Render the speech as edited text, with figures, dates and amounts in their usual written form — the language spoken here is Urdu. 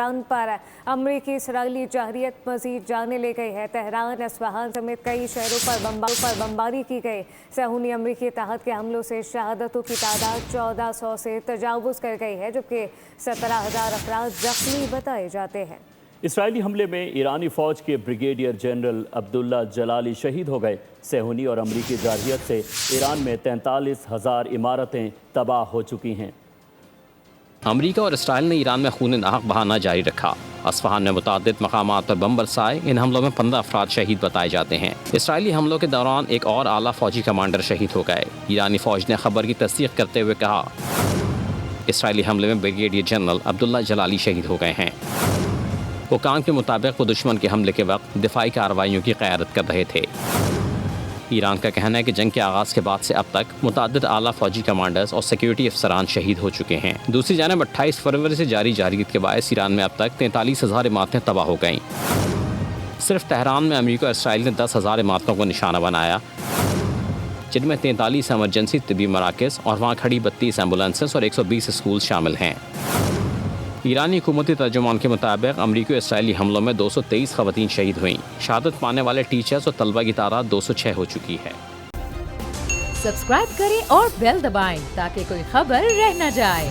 ایران پر امریکی اسرائیلی جارحیت مزید جانے لے گئی ہے۔ تہران، اصفہان سمیت کئی شہروں پر بمباری کی گئی۔ صہیونی امریکی اتحاد کے حملوں سے شہادتوں کی تعداد 1400 سے تجاوز کر گئی ہے، جبکہ 17,000 افراد زخمی بتائے جاتے ہیں۔ اسرائیلی حملے میں ایرانی فوج کے بریگیڈیئر جنرل عبداللہ جلالی شہید ہو گئے۔ صہیونی اور امریکی جارحیت سے ایران میں 43,000 عمارتیں تباہ ہو چکی ہیں۔ امریکہ اور اسرائیل نے ایران میں خون ناحق بہانا جاری رکھا۔ اصفہان میں متعدد مقامات پر بم برسائے۔ ان حملوں میں 15 افراد شہید بتائے جاتے ہیں۔ اسرائیلی حملوں کے دوران ایک اور اعلیٰ فوجی کمانڈر شہید ہو گئے۔ ایرانی فوج نے خبر کی تصدیق کرتے ہوئے کہا، اسرائیلی حملے میں بریگیڈیئر جنرل عبداللہ جلالی شہید ہو گئے ہیں۔ حکام کے مطابق وہ دشمن کے حملے کے وقت دفاعی کارروائیوں کی قیادت کر رہے تھے۔ ایران کا کہنا ہے کہ جنگ کے آغاز کے بعد سے اب تک متعدد اعلیٰ فوجی کمانڈرز اور سیکیورٹی افسران شہید ہو چکے ہیں۔ دوسری جانب 28 فروری سے جاری جارحیت کے باعث ایران میں اب تک 43,000 عمارتیں تباہ ہو گئیں۔ صرف تہران میں امریکہ اور اسرائیل نے 10,000 عمارتوں کو نشانہ بنایا، جن میں 43 ایمرجنسی طبی مراکز اور وہاں کھڑی 32 ایمبولینسز اور 120 اسکول شامل ہیں۔ ایرانی حکومتی ترجمان کے مطابق امریکی اور اسرائیلی حملوں میں 223 خواتین شہید ہوئیں۔ شہادت پانے والے ٹیچرز اور طلبہ کی تعداد 206 ہو چکی ہے۔ سبسکرائب کریں اور بیل دبائیں تاکہ کوئی خبر رہ نہ جائے۔